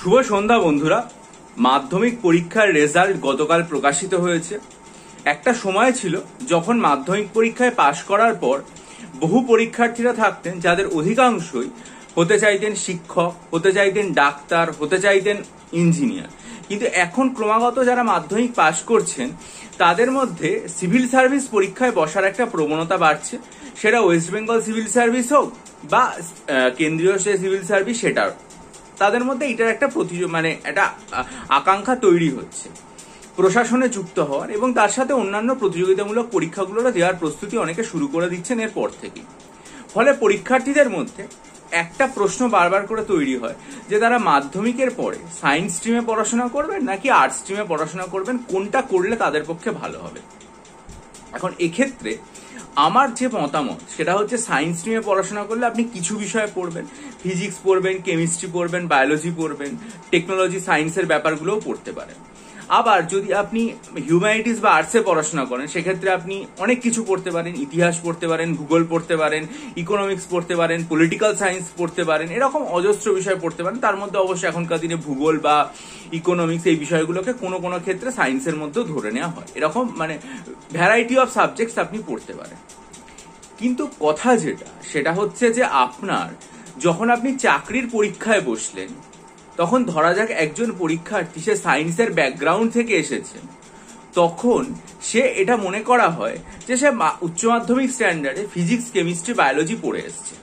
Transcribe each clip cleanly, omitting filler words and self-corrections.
শুভ সন্ধ্যা বন্ধুরা। মাধ্যমিক পরীক্ষার রেজাল্ট গতকাল প্রকাশিত হয়েছে। একটা সময় ছিল যখন মাধ্যমিক পরীক্ষায় পাশ করার পর বহু পরীক্ষার্থীরা থাকতেন যাদের অধিকাংশই হতে চাইতেন শিক্ষক, হতে চাইতেন ডাক্তার, হতে চাইতেন ইঞ্জিনিয়ার। কিন্তু এখন ক্রমাগত যারা মাধ্যমিক পাশ করছেন তাদের মধ্যে সিভিল সার্ভিস পরীক্ষায় বসার একটা প্রবণতা বাড়ছে। সেটা ওয়েস্ট বেঙ্গল সিভিল সার্ভিস হোক বা কেন্দ্রীয় সিভিল সার্ভিস, সেটার তাদের মধ্যে এটার একটা একটা আকাঙ্ক্ষা তৈরি হচ্ছে প্রশাসনে যুক্ত হওয়ার, এবং তার সাথে অন্যান্য প্রতিযোগিতামূলক পরীক্ষাগুলো দেওয়ার প্রস্তুতি অনেকে শুরু করে দিচ্ছেন এরপর থেকে। ফলে পরীক্ষার্থীদের মধ্যে একটা প্রশ্ন বারবার করে তৈরি হয় যে তারা মাধ্যমিকের পরে সায়েন্স স্ট্রিমে পড়াশোনা করবেন নাকি আর্টস স্ট্রিমে পড়াশোনা করবেন, কোনটা করলে তাদের পক্ষে ভালো হবে। এখন এক্ষেত্রে আমার যে মতামত সেটা হচ্ছে সায়েন্স স্ট্রিমে পড়াশোনা করলে আপনি কিছু বিষয় পড়বেন, ফিজিক্স পড়বেন, কেমিস্ট্রি পড়বেন, বায়োলজি পড়বেন, টেকনোলজি সায়েন্সের ব্যাপারগুলোও পড়তে পারেন। আবার যদি আপনি হিউম্যানিটিস বা আর্টসে পড়াশোনা করেন সেক্ষেত্রে আপনি অনেক কিছু পড়তে পারেন, ইতিহাস পড়তে পারেন, ভূগোল পড়তে পারেন, ইকোনমিক্স পড়তে পারেন, পলিটিক্যাল সায়েন্স পড়তে পারেন, এরকম অজস্র বিষয় পড়তে পারেন। তার মধ্যে অবশ্যই এখনকার দিনে ভূগোল বা ইকোনমিক্স এই বিষয়গুলোকে কোনো কোনো ক্ষেত্রে সায়েন্সের মধ্যেও ধরে নেওয়া হয়। এরকম ভ্যারাইটি অফ সাবজেক্টস আপনি পড়তে পারেন। কিন্তু কথা সেটা হচ্ছে যে আপনার যখন আপনি চাকরির পরীক্ষায় বসলেন তখন ধরা যাক একজন পরীক্ষার্থী সে সায়েন্সের ব্যাকগ্রাউন্ড থেকে এসেছেন, তখন সে এটা মনে করা হয় যে সে উচ্চ মাধ্যমিক স্ট্যান্ডার্ডে ফিজিক্স, কেমিস্ট্রি, বায়োলজি পড়ে এসছে,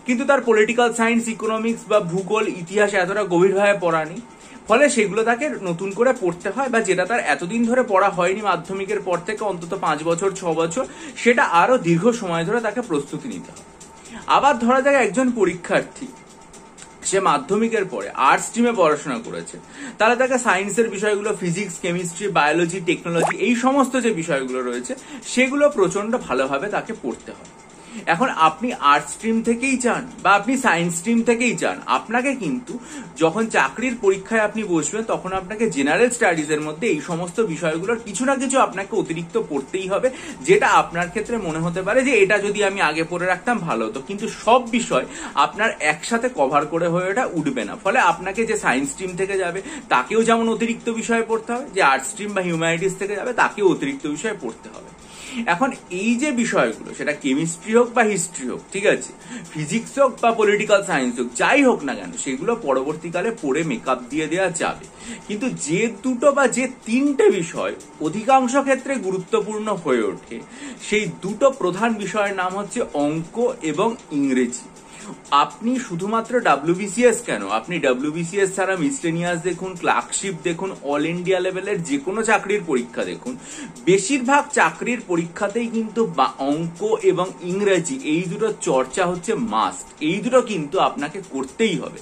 কিন্তু তার পলিটিক্যাল সায়েন্স, ইকোনমিক্স বা ভূগোল, ইতিহাস এতটা গভীরভাবে পড়া নেই। ফলে সেগুলো তাকে নতুন করে পড়তে হয়, বা যেটা তার এতদিন ধরে পড়া হয়নি মাধ্যমিকের পর থেকে অন্তত 5 বছর 6 বছর, সেটা আরো দীর্ঘ সময় ধরে তাকে প্রস্তুতি নিতে হয়। আবার ধরা যাক একজন পরীক্ষার্থী সে মাধ্যমিকের পরে আর্টস স্ট্রিমে পড়াশোনা করেছে, তাহলে তাকে সায়েন্সের বিষয়গুলো ফিজিক্স, কেমিস্ট্রি, বায়োলজি, টেকনোলজি এই সমস্ত যে বিষয়গুলো রয়েছে সেগুলো প্রচন্ড ভালোভাবে তাকে পড়তে হয়। এখন আপনি আর্টস স্ট্রিম থেকেই চান বা আপনি সায়েন্স স্ট্রিম থেকেই চান, আপনাকে কিন্তু যখন চাকরির পরীক্ষায় আপনি বসবেন তখন আপনাকে জেনারেল স্টাডিজ এর মধ্যে এই সমস্ত বিষয়গুলোর কিছু না কিছু আপনাকে অতিরিক্ত পড়তেই হবে, যেটা আপনার ক্ষেত্রে মনে হতে পারে যে এটা যদি আমি আগে পড়ে রাখতাম ভালো হতো। কিন্তু সব বিষয় আপনার একসাথে কভার করে হয়ে ওটা উঠবে না। ফলে আপনাকে যে সায়েন্স স্ট্রিম থেকে যাবে তাকেও যেমন অতিরিক্ত বিষয় পড়তে হবে, যে আর্টস স্ট্রিম বা হিউম্যানিটিস থেকে যাবে তাকেও অতিরিক্ত বিষয় পড়তে হবে। এখন এই যে বিষয়গুলো, সেটা কেমিস্ট্রি হোক বা হিস্ট্রি হোক, ঠিক আছে, ফিজিক্স হোক বা পলিটিক্যাল সায়েন্স হোক, যাই হোক না কেন, সেগুলো পরবর্তীকালে পড়ে মেকআপ দিয়ে দেওয়া যাবে। কিন্তু যে দুটো বা যে তিনটে বিষয় অধিকাংশ ক্ষেত্রে গুরুত্বপূর্ণ হয়ে ওঠে, সেই দুটো প্রধান বিষয়ের নাম হচ্ছে অঙ্ক এবং ইংরেজি। আপনি শুধুমাত্র WBCS কেন, আপনি WBCS ছাড়া মিসলেনিয়াস দেখুন, ক্লার্কশিপ দেখুন, অল ইন্ডিয়া লেভেলের যে কোনো চাকরির পরীক্ষা দেখুন, বেশিরভাগ চাকরির পরীক্ষাতেই কিন্তু অঙ্ক এবং ইংরেজি এই দুটো চর্চা হচ্ছে মাস্ট। এই দুটো কিন্তু আপনাকে করতেই হবে।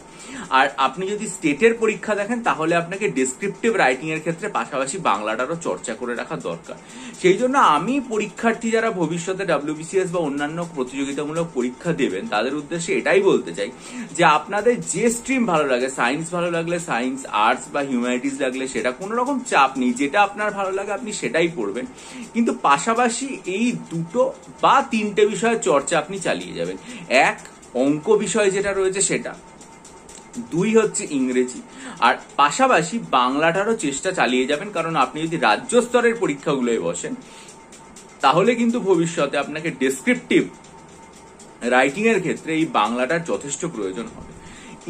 আর আপনি যদি স্টেটের পরীক্ষা দেখেন তাহলে আপনাকে ডেসক্রিপটিভ রাইটিং এর ক্ষেত্রে পাশাপাশি বাংলাটারও চর্চা করে রাখা দরকার। সেই জন্য আমি পরীক্ষার্থী যারা ভবিষ্যতে WBCS বা অন্যান্য প্রতিযোগিতামূলক পরীক্ষা দেবেন তাদের উদ্দেশ্যে এটাই বলতে চাই যে আপনাদের যে স্ট্রিম ভালো লাগে, সায়েন্স ভালো লাগলে সায়েন্স, আর্টস বা হিউম্যানিটিস লাগলে সেটা, কোনো রকম চাপ নেই, যেটা আপনার ভালো লাগে আপনি সেটাই পড়বেন। কিন্তু পাশাপাশি এই দুটো বা তিনটে বিষয়ের চর্চা আপনি চালিয়ে যাবেন। এক, অঙ্ক বিষয় যেটা রয়েছে সেটা, দুই হচ্ছে ইংরেজি, আর পাশাপাশি বাংলাটারও চেষ্টা চালিয়ে যাবেন। কারণ আপনি যদি রাজ্য স্তরের পরীক্ষাগুলোয় বসেন তাহলে কিন্তু ভবিষ্যতে আপনাকে ডেসক্রিপটিভ রাইটিং এর ক্ষেত্রে এই বাংলাটার যথেষ্ট প্রয়োজন হবে।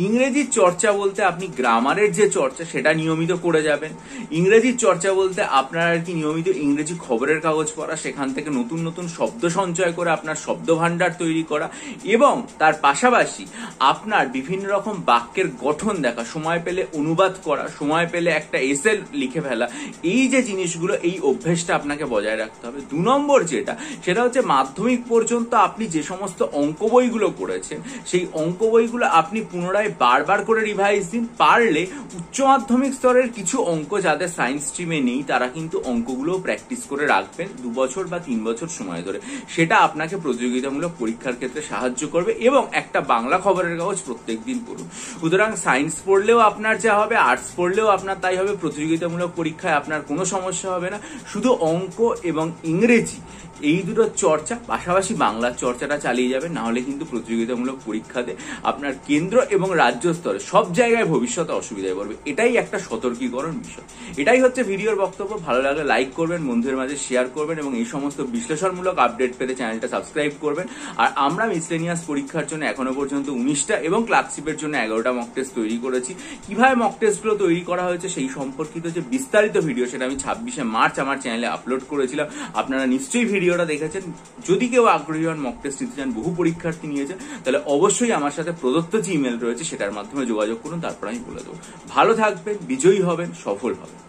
ইংরেজির চর্চা বলতে আপনি গ্রামারের যে চর্চা সেটা নিয়মিত করে যাবেন। ইংরেজির চর্চা বলতে আপনার আর কি নিয়মিত ইংরেজি খবরের কাগজ পড়া, সেখান থেকে নতুন নতুন শব্দ সঞ্চয় করে আপনার শব্দ ভান্ডার তৈরি করা, এবং তার পাশাপাশি আপনার বিভিন্ন রকম বাক্যের গঠন দেখা, সময় পেলে অনুবাদ করা, সময় পেলে একটা এসে লিখে ফেলা, এই যে জিনিসগুলো, এই অভ্যেসটা আপনাকে বজায় রাখতে হবে। 2 নম্বর যেটা, সেটা হচ্ছে মাধ্যমিক পর্যন্ত আপনি যে সমস্ত অঙ্ক বইগুলো করেছেন সেই অঙ্ক বইগুলো আপনি পুনরায় বারবার করে রিভাইজ দিন। পারলে উচ্চ মাধ্যমিক স্তরের কিছু অঙ্ক যাদের সায়েন্স স্ট্রিমে নেই তারা কিন্তু অঙ্কগুলো প্র্যাকটিস করে রাখবেন 2 বছর বা 3 বছর সময় ধরে। সেটা আপনাকে প্রতিযোগিতামূলক পরীক্ষার ক্ষেত্রে সাহায্য করবে। এবং একটা বাংলা খবরের কাগজ প্রত্যেকদিন পড়ুন। সুতরাং সায়েন্স পড়লেও আপনার যা হবে, আর্টস পড়লেও আপনার তাই হবে, প্রতিযোগিতামূলক পরীক্ষায় আপনার কোনো সমস্যা হবে না। শুধু অঙ্ক এবং ইংরেজি এই দুটো চর্চা পাশাপাশি বাংলার চর্চাটা চালিয়ে যাবেন, না হলে কিন্তু প্রতিযোগিতামূলক পরীক্ষাতে আপনার কেন্দ্র এবং রাজ্য স্তরে সব জায়গায় ভবিষ্যতে অসুবিধায় পড়বে। এটাই একটা সতর্কীকরণ বিষয়। এটাই হচ্ছে ভিডিওর বক্তব্য। ভালো লাগলে লাইক করবেন, বন্ধুদের মাঝে শেয়ার করবেন এবং এই সমস্ত বিশ্লেষণমূলক আপডেট পেতে চ্যানেলটা সাবস্ক্রাইব করবেন। আর আমরা মিসলেনিয়াস পরীক্ষার জন্য এখনো পর্যন্ত 19টা এবং ক্লার্কশিপের জন্য 11টা মক টেস্ট তৈরি করেছি। কিভাবে মক টেস্টগুলো তৈরি করা হয়েছে সেই সম্পর্কিত যে বিস্তারিত ভিডিও, সেটা আমি 26শে মার্চ আমার চ্যানেলে আপলোড করেছিলাম। আপনারা নিশ্চয়ই ভিডিওটা দেখেছেন। যদি কেউ আগ্রহী হন, মক টেস্ট নিতে চান, বহু পরীক্ষার্থী নিয়েছে, তাহলে অবশ্যই আমার সাথে প্রদত্ত যে ইমেল রয়েছে সেটার মাধ্যমে যোগাযোগ করুন, তারপর আমি বলে দেবো। ভালো থাকবেন, বিজয়ী হবেন, সফল হবেন।